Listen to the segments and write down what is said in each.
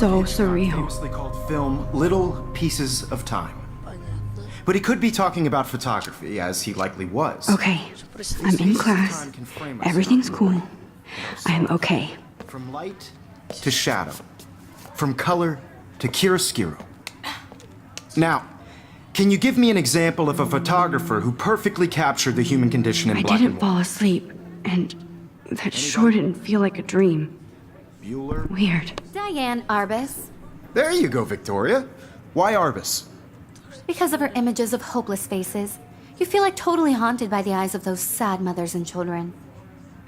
so surreal. Famously called film Little Pieces of Time. But he could be talking about photography, as he likely was. Okay, I'm in class. Everything's cool. I am okay. From light to shadow. From color to chiaroscuro. Now, can you give me an example of a photographer who perfectly captured the human condition in I black didn't and fall white? asleep, and that sure didn't feel like a dream. Bueller? Weird. Diane Arbus. There you go, Victoria. Why Arbus? Because of her images of hopeless faces, you feel like totally haunted by the eyes of those sad mothers and children.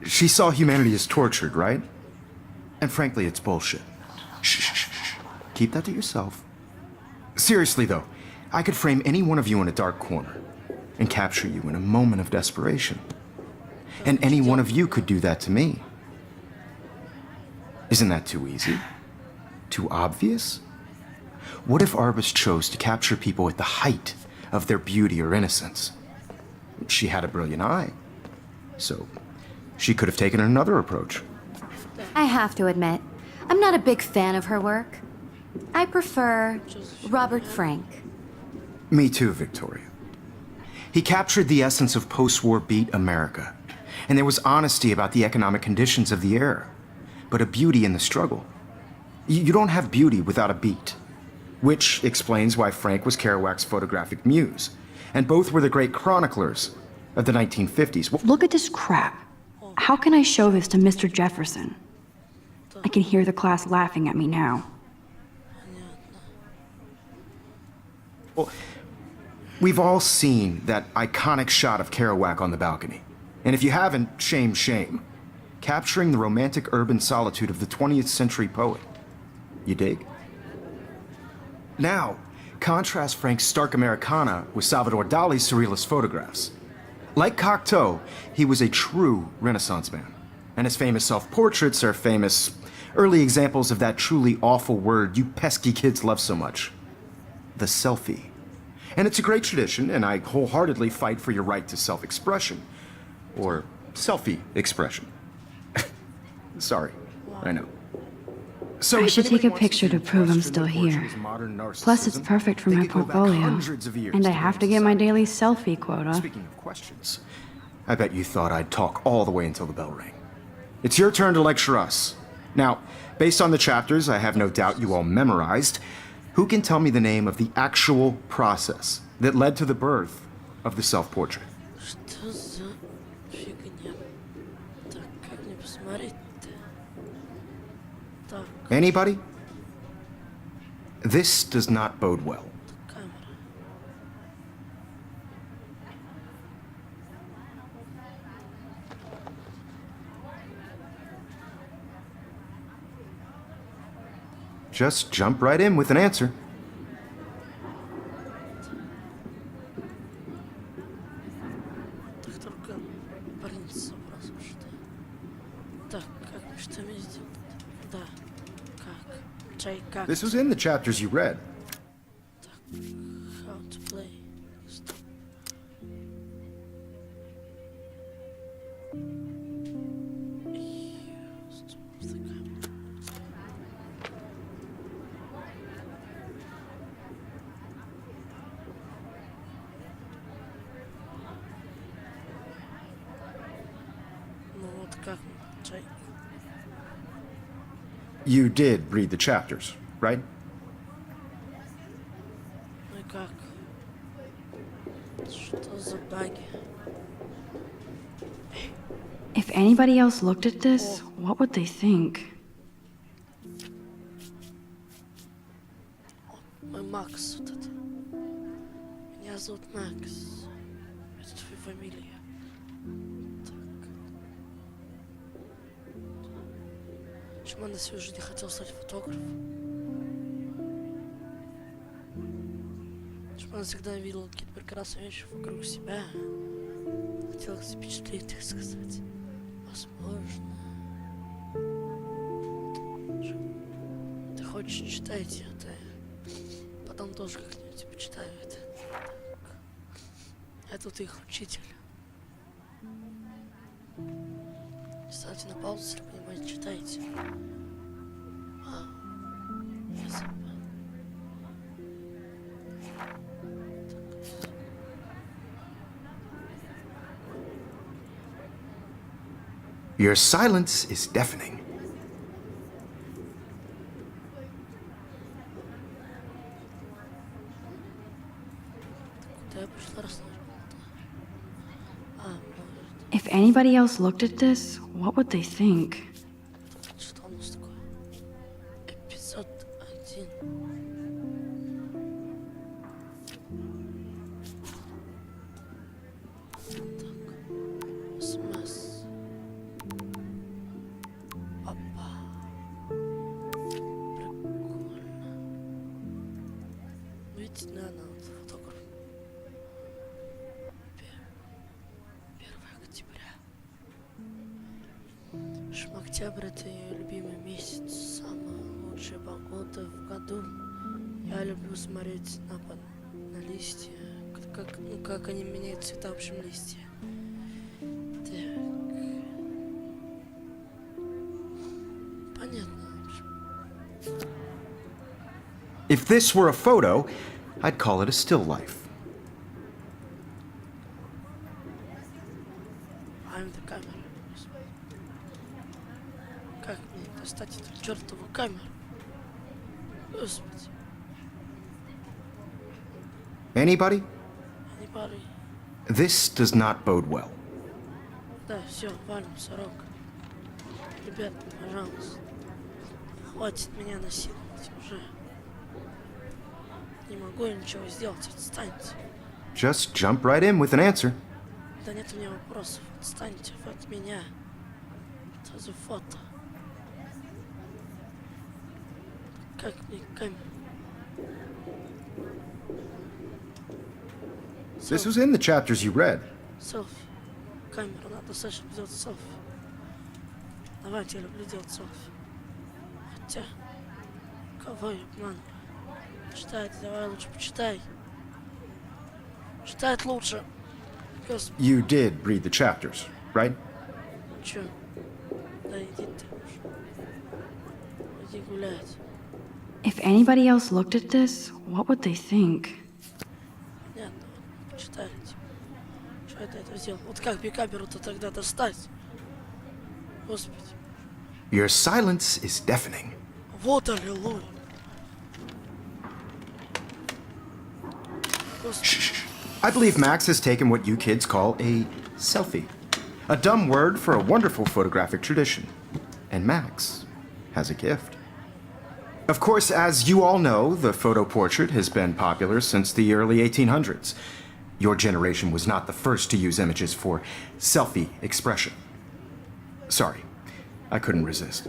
She saw humanity as tortured, right? And frankly, it's bullshit. Shh, shh, shh, shh. Keep that to yourself. Seriously, though, I could frame any one of you in a dark corner and capture you in a moment of desperation. And any one of you could do that to me. Isn't that too easy? Too obvious? What if Arbus chose to capture people at the height of their beauty or innocence? She had a brilliant eye, so she could have taken another approach. I have to admit, I'm not a big fan of her work. I prefer Robert Frank. Me too, Victoria. He captured the essence of post-war beat America, and there was honesty about the economic conditions of the era, but a beauty in the struggle. You don't have beauty without a beat, which explains why Frank was Kerouac's photographic muse, and both were the great chroniclers of the 1950s. Look at this crap. How can I show this to Mr. Jefferson? I can hear the class laughing at me now. Well, we've all seen that iconic shot of Kerouac on the balcony. And if you haven't, shame, shame. Capturing the romantic urban solitude of the 20th century poet. You dig? Now, contrast Frank's stark Americana with Salvador Dali's surrealist photographs. Like Cocteau, he was a true Renaissance man. And his famous self-portraits are famous early examples of that truly awful word you pesky kids love so much. The selfie. And it's a great tradition, and I wholeheartedly fight for your right to self-expression. Or selfie expression. Sorry, I know. So I if should take a anybody wants picture to do prove I'm question still the here. portrait of modern Plus, it's narcissism, perfect for they my could go back portfolio. hundreds of years And I to have to the get my society. daily selfie quota. Speaking of questions, I bet you thought I'd talk all the way until the bell rang. It's your turn to lecture us. Now, based on the chapters I have no doubt you all memorized, who can tell me the name of the actual process that led to the birth of the self-portrait? Что за фигня? Так, как мне посмотреть-то? Так, Anybody? This does not bode well. камера. Just jump right in with an answer. Так, только принц вопрос что. Так, как что мне сделать? Да, как? Чай, как? This was in the chapters you read. How to play? Стоп. Use the camera. Ну вот как? Чай. You did read the chapters, right? Ну и как? Что за баги? If anybody else looked at this, what would they think? Мой Макс вот это. Меня зовут Макс. Это твоя фамилия. Так. Почему я на всю жизнь хотел стать фотографом? Почему я всегда видел какие-то прекрасные вещи вокруг себя? Хотел их запечатлеть, так сказать. Возможно. Ты хочешь читать это? Потом тоже как-нибудь почитаю это. Так. Я тут их учитель. Ставьте на паузу, если понимаете, читайте. Your silence is deafening. Куда я пошла расслышала? А, If anybody else looked at this, what would they think? что у нас такое? Эпизод 1. Так. СМС. Опа. Прикольно. Видите, наверное, вот фотограф. 1 октября. Октябрь — это ее любимый месяц, самая лучшая погода в году. Я люблю смотреть на листья, как они меняют цвета, в общем, листья. Так. Понятно, в общем. If this were a photo, I'd call it a still life. I'm the camera. Как мне достать эту чертову камеру? Господи, Anybody? не пары. This does not bode well. Да, все, валим, сорок. Ребят, пожалуйста, хватит меня насиловать уже. Не могу я ничего сделать, отстаньте. Just jump right in with an answer. Да нет у меня вопросов, отстаньте от меня. Это за фото. Как мне камеру? This was in the chapters you read. Селфи. Камеру надо, Саша, сделать селфи. Давайте, я люблю делать селфи. Хотя, кого я обманываю? Читай, давай лучше почитай. Читать лучше. Господи, You did read the chapters, right? чё? Да иди ты уже. Иди гулять. If anybody else looked at this, what would they think? Понятно, почитали типа. Что я до этого сделал? Вот как мне камеру-то тогда достать? Господи. Your silence is deafening. Вот аллилуйя. Господи. Shh. I believe Max has taken what you kids call a selfie. A dumb word for a wonderful photographic tradition. And Max has a gift. Of course, as you all know, the photo portrait has been popular since the early 1800s. Your generation was not the first to use images for selfie expression. Sorry, I couldn't resist.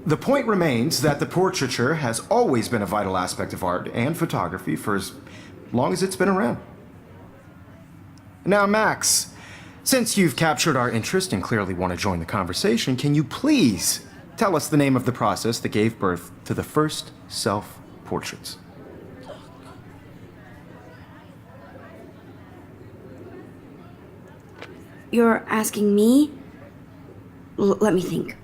The point remains that the portraiture has always been a vital aspect of art and photography for as long as it's been around. Now, Max, since you've captured our interest and clearly want to join the conversation, can you please tell us the name of the process that gave birth to the first self-portraits? You're asking me? Let me think.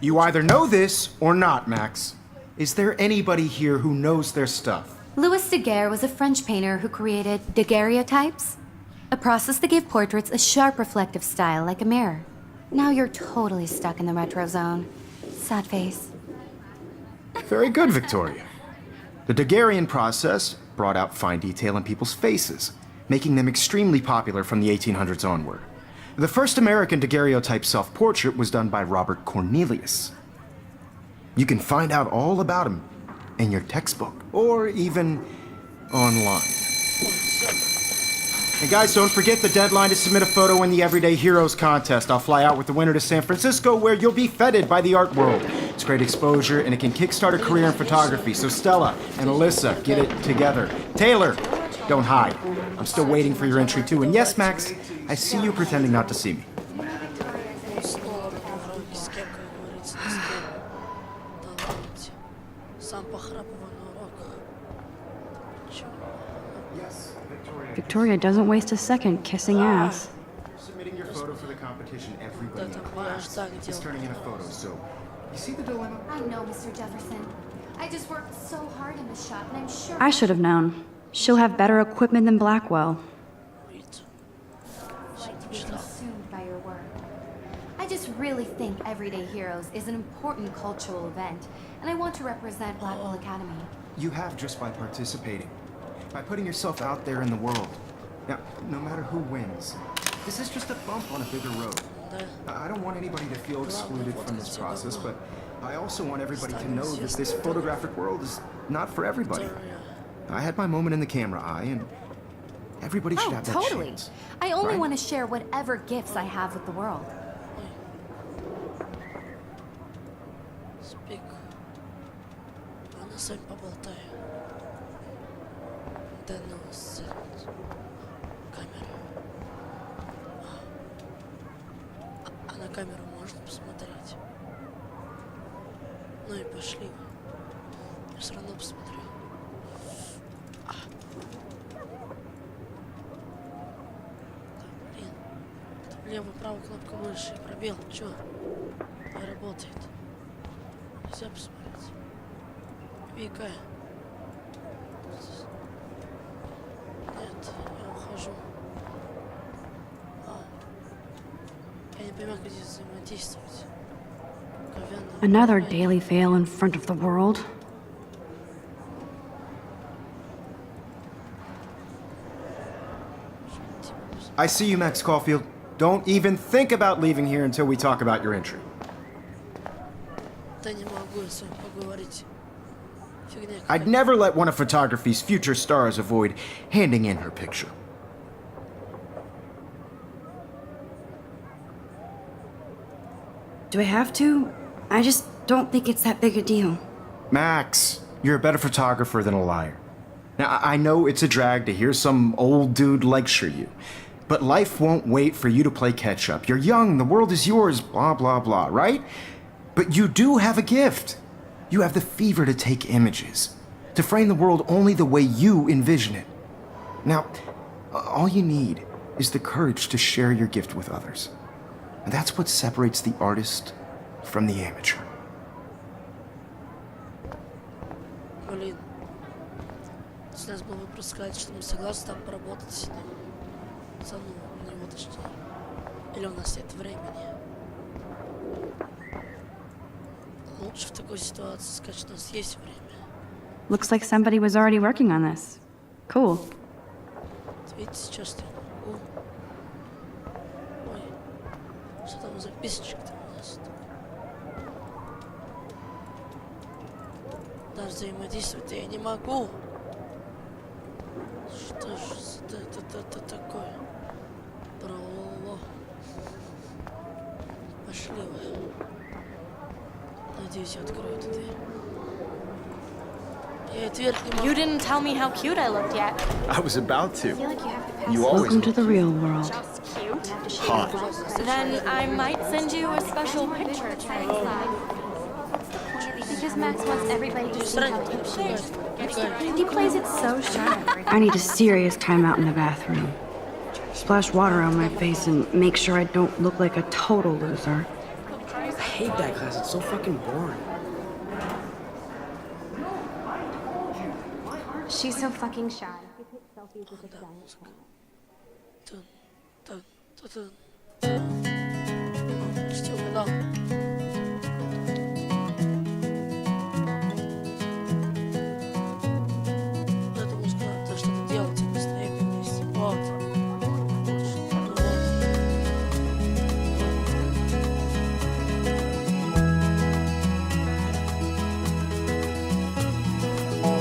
You either know this or not, Max. Is there anybody here who knows their stuff? Louis Daguerre was a French painter who created daguerreotypes, a process that gave portraits a sharp reflective style like a mirror. Now you're totally stuck in the retro zone. Sad face. Very good, Victoria. The Daguerrean process brought out fine detail in people's faces, making them extremely popular from the 1800s onward. The first American daguerreotype self-portrait was done by Robert Cornelius. You can find out all about him in your textbook, or even online. And guys, don't forget the deadline to submit a photo in the Everyday Heroes contest. I'll fly out with the winner to San Francisco, where you'll be feted by the art world. It's great exposure, and it can kickstart a career in photography. So Stella and Alyssa, get it together. Taylor, don't hide. I'm still waiting for your entry too. And yes, Max, I see you pretending not to see me. Снова уроки с кем, как говорится, не с кем. Да ладно. Сам похрапываю на уроках. Чё? Victoria doesn't waste a second kissing ass. Submitting your photo for the competition, everybody in Это class я так is делал. turning in a photo. So, you see the dilemma? I know, Mr. Jefferson. I just worked so hard in the shop, and I'm sure. I should have known. She'll have better equipment than Blackwell. Видите? I'd like to be consumed by your work. think Everyday Heroes is an important cultural event, and I want to represent Blackwell Academy. You have just by participating, by putting yourself out there in the world. Now, no matter who wins, this is just a bump on a bigger road. I don't want anybody to feel excluded from this process, but I also want everybody to know that this photographic world is not for everybody. I had my moment in the camera eye, and everybody should Oh, have that totally. chance. I only right? want to share whatever gifts I have with the world. Speak. Она с вами поболтаю. Да ну, камера. А на камеру можно посмотреть? Ну и пошли вы. Я все равно посмотрю. Блин. Левую, правую кнопку выше. Пробел. Чё? Не работает. Нельзя посмотреть. Вика. Нет, я ухожу. Я не понимаю, как здесь взаимодействовать. Говяная. Another daily fail in front of the world. I see you, Max Caulfield. Don't even think about leaving here until we talk about your entry. Да не могу я с вами поговорить. Фигня I'd какая-то. never let one of photography's future stars avoid handing in her picture. Do I have to? I just don't think it's that big a deal. Max, you're a better photographer than a liar. Now, I know it's a drag to hear some old dude lecture you, but life won't wait for you to play catch up. You're young, the world is yours, blah, blah, blah, right? But you do have a gift. You have the fever to take images, to frame the world only the way you envision it. Now, all you need is the courage to share your gift with others. And that's what separates the artist from the amateur. Блин. Если нас было бы просто сказать, что мы согласны там поработать. За на него точнее. Или у нас нет времени. Лучше в такой ситуации сказать, что у нас есть время. Looks like somebody was already working on this. Cool. Вот видите, сейчас я могу. Ой, что там записочка-то у нас? Даже взаимодействовать я не могу. Что ж это такое? Брало. Пошли вы. Надеюсь, я открою эту дверь. Я и дверь не могу. You didn't tell me how cute I looked yet. I was about to. feel like you have to pass You always Welcome to the real world. Just cute. hot. Then I might send you a special picture. Because Max wants everybody to see how cute she is. Какая? He plays it so sharp. I need a serious timeout in the bathroom. Splash water on my face and make sure I don't look like a total loser. I hate that class. It's so fucking boring. She's so fucking shy. Тун, тун, тун, тун, тун. О, почти угадал. Вот эта музыка, надо что-то делать, а не стоять на месте. Вот. Вот.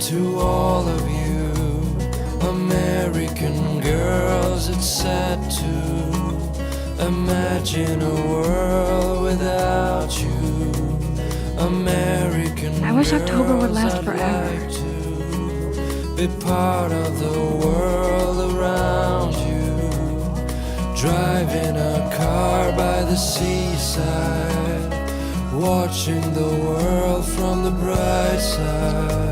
To all of you American girls, it's sad to imagine a world without you. American I wish October would girls, last I'd forever. like to be part of the world around you. Driving a car by the seaside, watching the world from the bright side.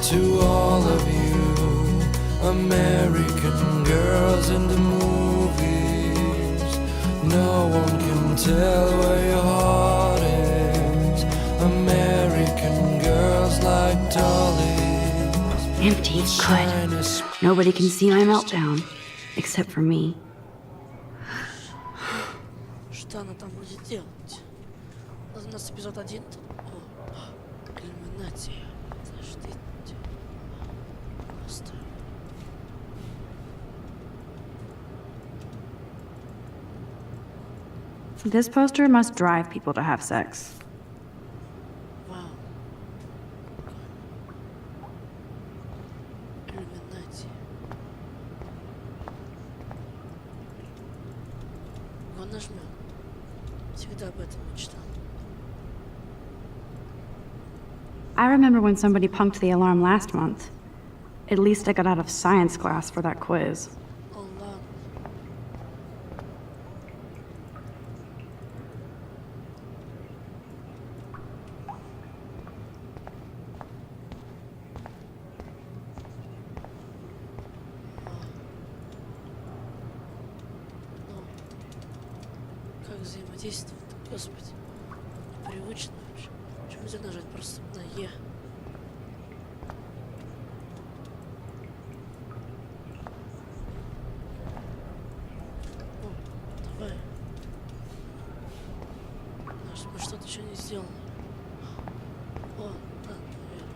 To all of you American girls in the movies. No one can tell where your heart is. American girls like dollies. Empty. Good. Nobody can see my meltdown. Except for me. Что она там будет делать? У нас эпизод 1. Иллюминация. Подождите. Просто. This poster must drive people to have sex. Вау. Иллюминация. Он нажмет. Всегда об этом мечтал. I remember when somebody punked the alarm last month. At least I got out of science class for that quiz. О, ладно. Ну, как взаимодействовать? Господи, непривычно вообще. Почему нельзя нажать просто на Е? Ну, давай. Мы что-то еще не сделали. О, да, наверное.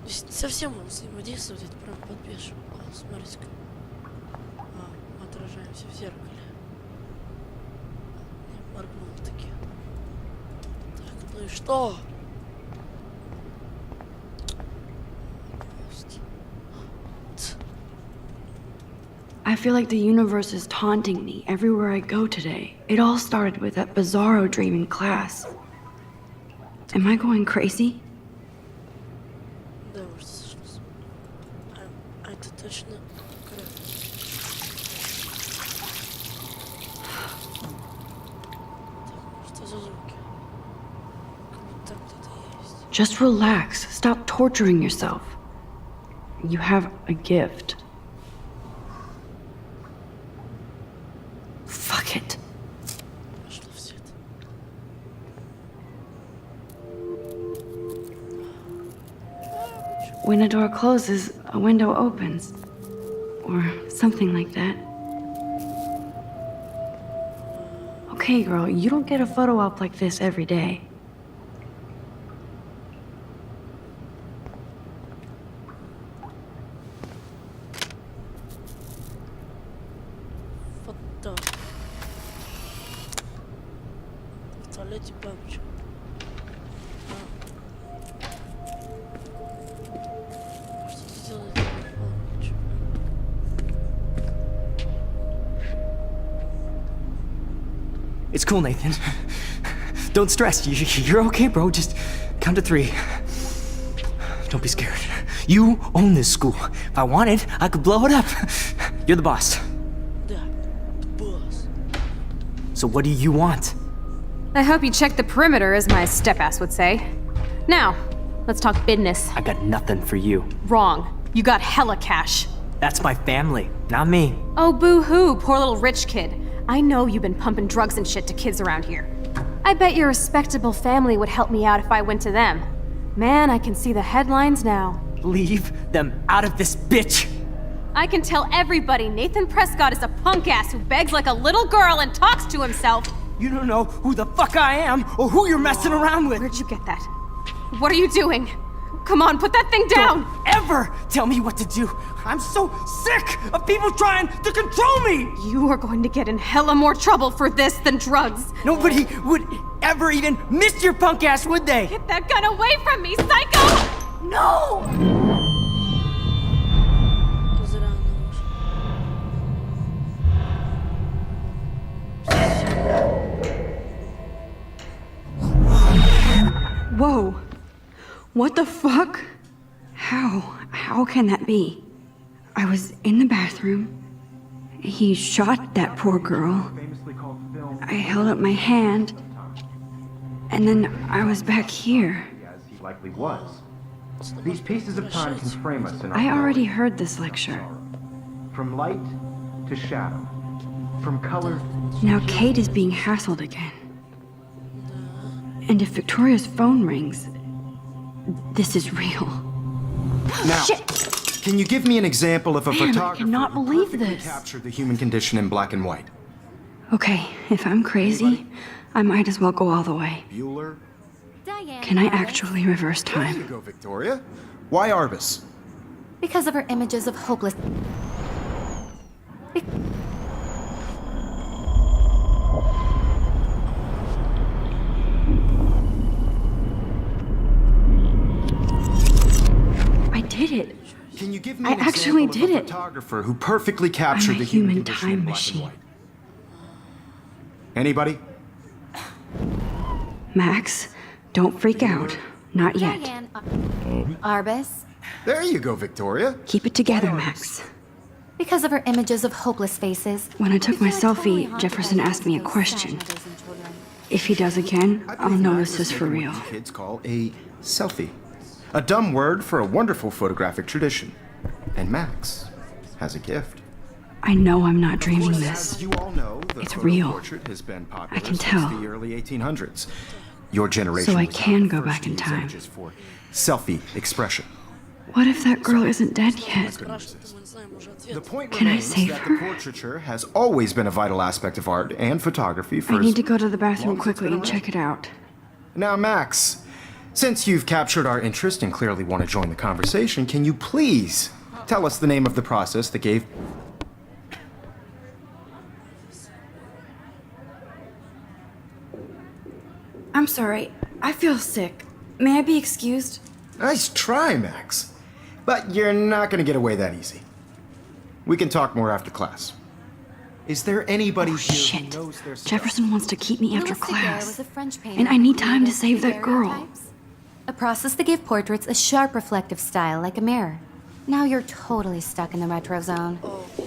Здесь не совсем он взаимодействует, это прям подбешивает. О, смотрите-ка. Мы отражаемся в зеркале. Не моргнул таки. Так, ну и что? I feel like the universe is taunting me everywhere I go today. It all started with that bizarro dream in class. Am I going crazy? Да, может, сошлось. А это точно кровь. Так, что за звуки? Как будто там кто-то есть. Just relax. Stop torturing yourself. You have a gift. Fuck it. Пошло в свет. When a door closes, a window opens. Or something like that. Okay, girl, you don't get a photo op like this every day. Фото. В туалете бабочка. Что сделать? Бабочка. It's cool, Nathan. Don't stress. You're okay, bro. Just count to 3. Don't be scared. You own this school. If I wanted, I could blow it up. You're the boss. Да, босс. So what do you want? I hope you checked the perimeter, as my step-ass would say. Now, let's talk business. I got nothing for you. Wrong. You got hella cash. That's my family, not me. Oh, boo-hoo, poor little rich kid. I know you've been pumping drugs and shit to kids around here. I bet your respectable family would help me out if I went to them. Man, I can see the headlines now. Leave them out of this bitch. I can tell everybody Nathan Prescott is a punk ass who begs like a little girl and talks to himself. You don't know who the fuck I am or who you're messing around with. Where'd you get that? What are you doing? Come on, put that thing down! Don't ever tell me what to do. I'm so sick of people trying to control me. You are going to get in hella more trouble for this than drugs. Nobody would ever even miss your punk ass, would they? Get that gun away from me, psycho! No! Зря она ушла. Whoa. What the fuck? How can that be? I was in the bathroom. He shot that poor girl. I held up my hand. And then I was back here. As he likely was. These pieces of time can frame us in our I already memory. heard this lecture. From light to shadow. From color. Now Kate is being hassled again. And if Victoria's phone rings, this is real. Now, can you give me an example of a Man, I photographer cannot who believe perfectly this. captured the human condition in black and white? Okay, if I'm crazy, I might as well go all the way. Bueller? Diane. Can I Arbus. actually reverse There you time? go, Victoria. Why Arbus? Because of her images of hopeless. I did it. Can you give me I an actually example of did a it. photographer who perfectly captured I'm a the human human condition time in black machine. and white? Anybody? Max, don't freak out. Not yet. Diane. Arbus. There you go, Victoria. Keep it together, Why Max. Because of her images of hopeless faces. When I took my Because you're totally selfie, haunted Jefferson by asked me a those question. sad mothers and children. If he does again, I I'll believe know Max this is for making real. what you kids call a selfie. A dumb word for a wonderful photographic tradition. And Max has a gift. I know I'm not dreaming As this. you all know, the It's photo real. portrait has been popular I can since tell. the early 1800s. Your generation So I was can not go the first back to in use time. images for selfie expression. What if that girl isn't dead yet? Спрашивать мы знаем уже The ответ. point Can I remains save that her? the portraiture has always been a vital aspect of art and photography for I as need to go to the long bathroom as it's quickly been and around. check it out. Now, Max, since you've captured our interest and clearly want to join the conversation, can you please tell us the name of the process that gave... I'm sorry. I feel sick. May I be excused? Nice try, Max. But you're not going to get away that easy. We can talk more after class. Is there anybody Oh, here shit. who knows their stuff? Jefferson wants to keep me after Louis Daguerre class. was a French painter And I need who time to created save that girl. daguerreotypes, a process that gave portraits a sharp reflective style like a mirror. Now you're totally stuck in the retro zone.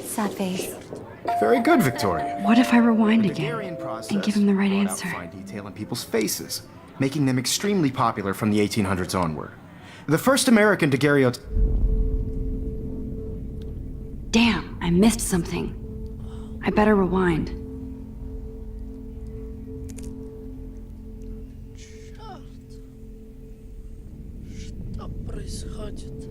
Sad face. Very good, Victoria. What if I rewind The again Daguerrean process and give him the right brought out answer? fine detail in people's faces, making them extremely popular from the 1800s onward. The first American daguerreotype... Damn, I missed something. I better rewind. Черт. Что происходит?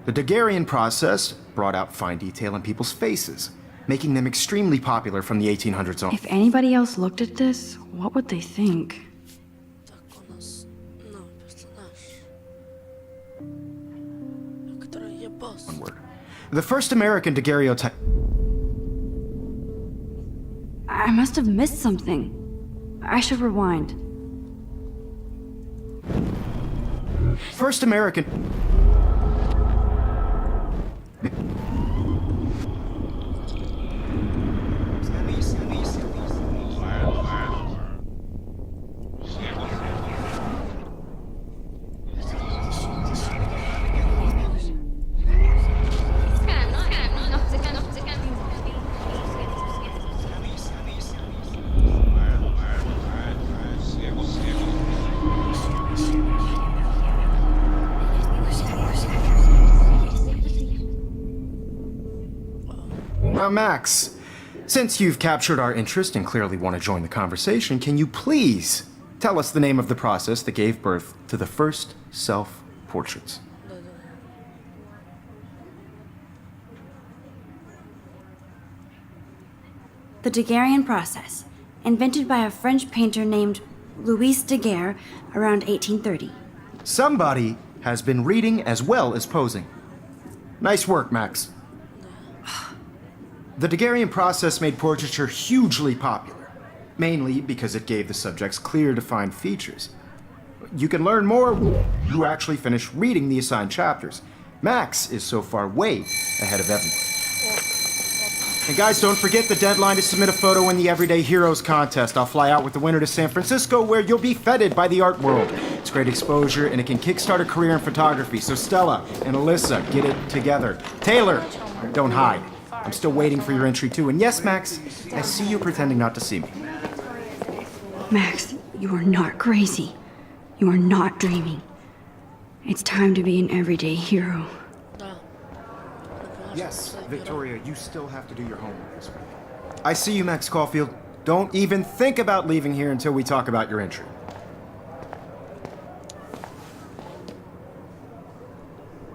The Daguerrean process brought out fine detail in people's faces, making them extremely popular from the 1800s on. If anybody else looked at this, what would they think? Так, у нас новый персонаж. Который я босс. Onward. The first American daguerreotype... I must have missed something. I should rewind. First American... Now, Max, since you've captured our interest and clearly want to join the conversation, can you please tell us the name of the process that gave birth to the first self-portraits? The Daguerrean process, invented by a French painter named Louis Daguerre around 1830. Somebody has been reading as well as posing. Nice work, Max. The Daguerrean process made portraiture hugely popular, mainly because it gave the subjects clear, defined features. You can learn more when you actually finish reading the assigned chapters. Max is so far way ahead of everyone. And guys, don't forget the deadline to submit a photo in the Everyday Heroes contest. I'll fly out with the winner to San Francisco, where you'll be feted by the art world. It's great exposure, and it can kickstart a career in photography. So Stella and Alyssa, get it together. Taylor, don't hide. I'm still waiting for your entry too. And yes, Max, I see you pretending not to see me. Max, you are not crazy. You are not dreaming. It's time to be an everyday hero. Да. Yes, Victoria, you still have to do your homework this week. I see you, Max Caulfield. Don't even think about leaving here until we talk about your entry.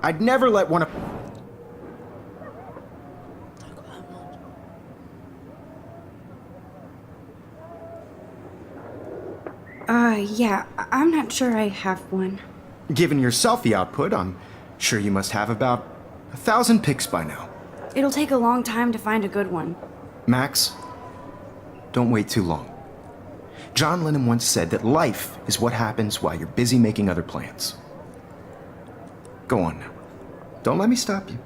I'd never let one of... Так, ладно. Yeah, I'm not sure I have one. Given your selfie output, I'm sure you must have about 1,000 pics by now. It'll take a long time to find a good one. Max, don't wait too long. John Lennon once said that life is what happens while you're busy making other plans. Go on now. Don't let me stop you.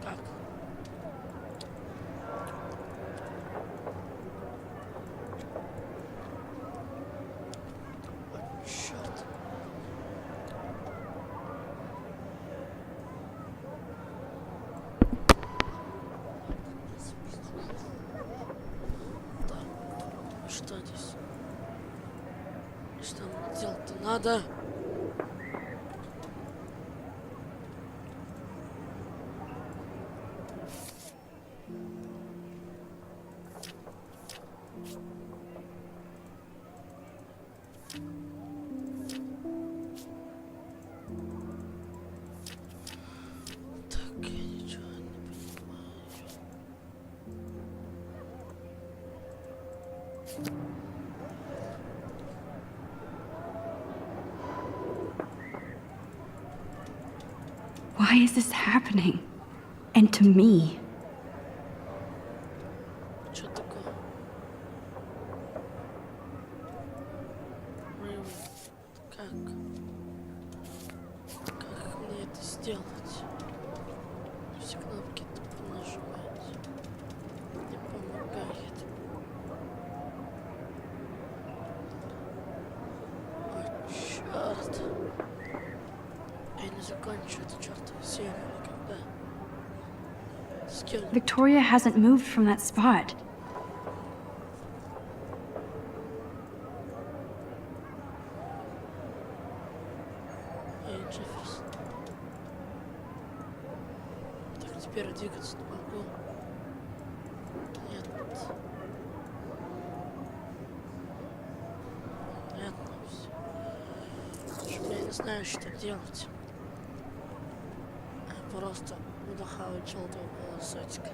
Как? О, черт. Так, что здесь? Что мне делать-то надо? Так, я ничего не понимаю. Why is this happening? And to me? Что такое? Really? Как? Как мне это сделать? Все кнопки понажимать. Не помогает. О, черт. Я не закончу эту чертову серию никогда. С кем? Victoria hasn't moved from that spot. Эй, Джефферсон. Так, теперь двигаться не могу. Нет. Понятно все. Я не знаю, что делать. Я просто буду хавать желтого полосотика.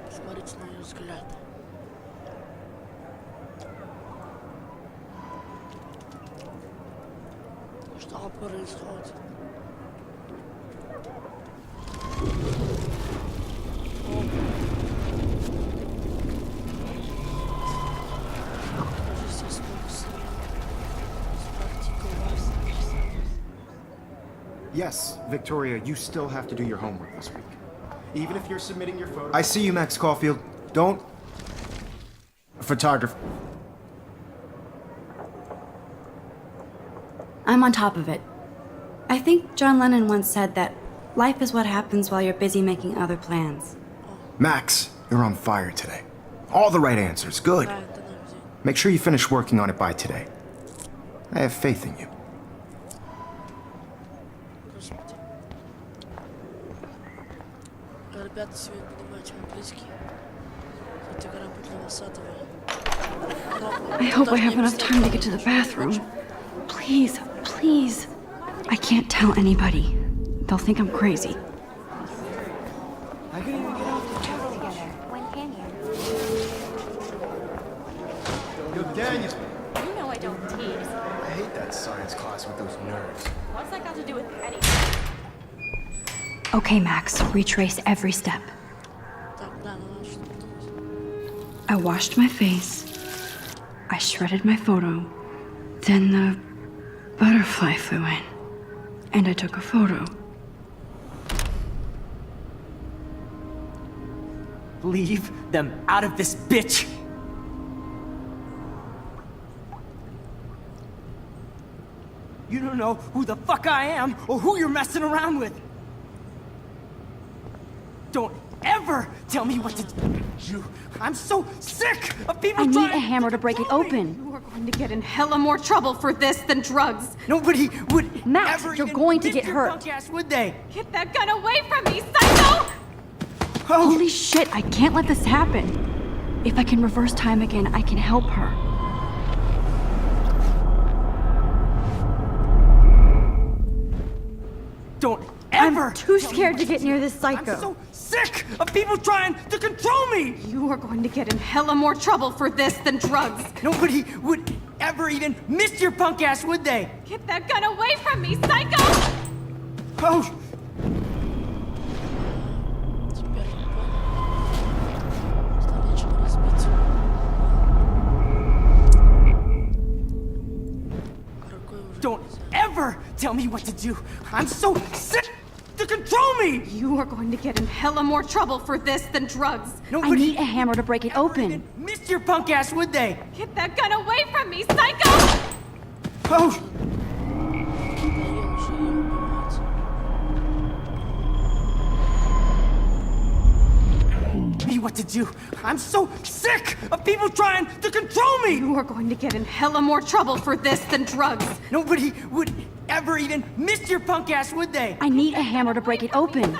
Посмотрите на ее взгляд. Что происходит? Даже здесь много света. Yes, Victoria, you still have to do your homework this week. Even if you're submitting your photo... I see you, Max Caulfield. Don't... Photographer... I'm on top of it. I think John Lennon once said that life is what happens while you're busy making other plans. Max, you're on fire today. All the right answers. Good. Да, это нам здесь. Make sure you finish working on it by today. I have faith in you. Господи. Ребята, сегодня понимаете английский. Эта игра будет для вас адовая. I hope I have enough time to get to the bathroom. Please, please. I can't tell anybody. They'll think I'm crazy. When can you? Yo, Daniel, that science class with those nerds. What's that got to do with anything? Okay, Max, retrace every step. Так, да, ну что потом? I washed my face. I shredded my photo. Then the butterfly flew in. And I took a photo. Leave them out of this bitch! You don't know who the fuck I am or who you're messing around with. Don't ever tell me what to do. I'm so sick of people I need trying a hammer to break it control me. open. You are going to get in hella more trouble for this than drugs. Nobody would Max, ever you're even going to lift get your hurt. punk ass, would they? Get that gun away from me, psycho! Oh, Holy shit, I can't let this happen. If I can reverse time again, I can help her. don't ever. I'm too tell me scared what to get near this psycho. I'm so sick of people trying to control me. You are going to get in hella more trouble for this than drugs. Nobody would ever even miss your punk ass, would they? Get that gun away from me, psycho! Oh, Теперь я понял. Что нечего разбить. Какой уже don't нельзя. ever tell me what to do. I'm so sick to control me. You are going to get in hella more trouble for this than drugs. I Nobody need a hammer to break it ever open. even miss your punk ass, would they? Get that gun away from me, psycho! Oh, Надоело же её убивать. me what to do. I'm so sick of people trying to control me. You are going to get in hella more trouble for this than drugs. Nobody would ever even miss your punk ass, would they? I need a hammer to break it open.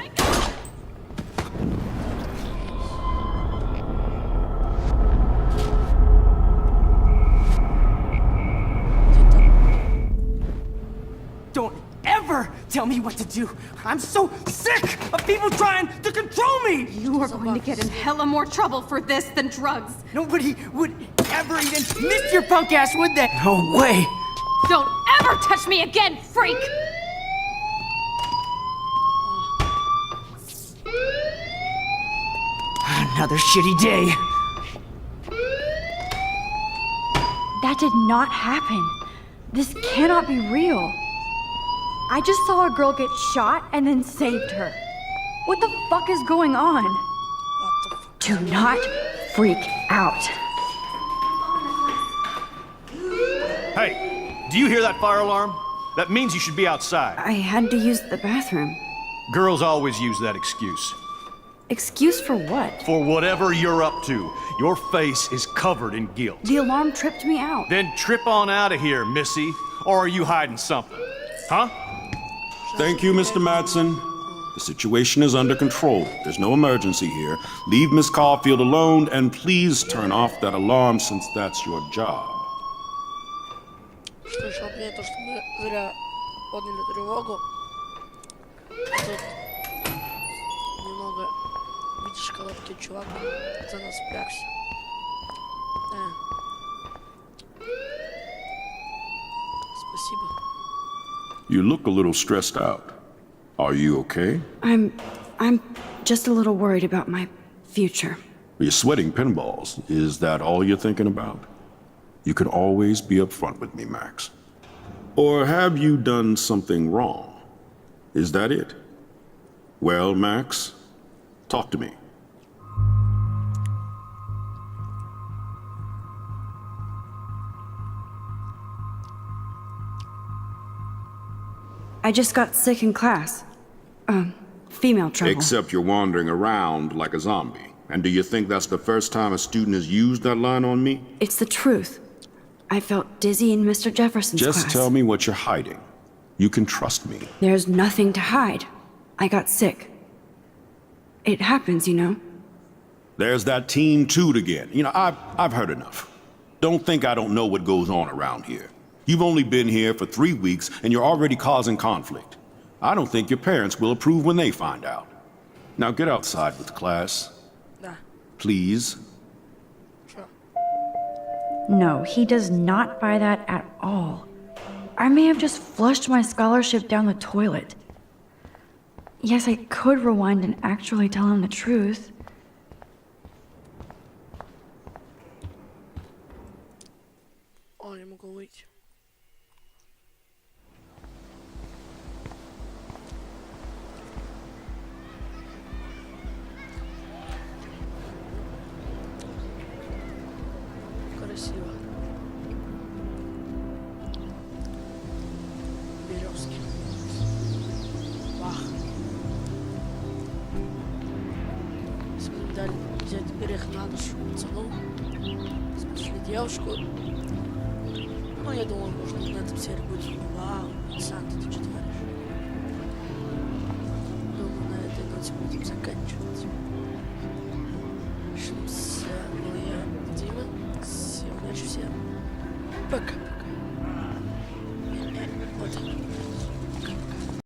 Don't ever tell me what to do. I'm so sick of people trying to control me. You are going to get in hella more trouble for this than drugs. Nobody would ever even miss your punk ass, would they? No way. Don't ever touch me again, freak! Another shitty day. That did not happen. This cannot be real. I just saw a girl get shot and then saved her. What the fuck is going on? What the fuck? Do not freak out. Hey, do you hear that fire alarm? That means you should be outside. I had to use the bathroom. Girls always use that excuse. Excuse for what? For whatever you're up to, your face is covered in guilt. The alarm tripped me out. Then trip on out of here, Missy. Or are you hiding something? Huh? Thank you, Mr. Madsen. The situation is under control. There's no emergency here. Leave Miss Caulfield alone, and please turn off that alarm since that's your job. Что решил мне то, что мы зря подняли тревогу. Тут немного, видишь, короткий чувак за нас впрягся. Спасибо. You look a little stressed out. Are you okay? I'm just a little worried about my future. You're sweating pinballs. Is that all you're thinking about? You can always be upfront with me, Max. Or have you done something wrong? Is that it? Well, Max, talk to me. I just got sick in class. Female trouble. Except you're wandering around like a zombie. And do you think that's the first time a student has used that line on me? It's the truth. I felt dizzy in Mr. Jefferson's Just class. tell me what you're hiding. You can trust me. There's nothing to hide. I got sick. It happens, you know. There's that Team Toot again. You know, I've heard enough. Don't think I don't know what goes on around here. You've only been here for 3 weeks, and you're already causing conflict. I don't think your parents will approve when they find out. Now get outside with class. Да. Please. Чё? No, he does not buy that at all. I may have just flushed my scholarship down the toilet. Yes, I could rewind and actually tell him the truth. О, не могу выйти. Красиво. Березки. Вах. Если бы дали взять грех на душу пацану, спасли девушку. Ну, я думал, можно на этом серии будет вау, Санта, ты что творишь? Думаю, на этой ноте будем заканчивать. С был я, Дима. Всем удачи, всем пока.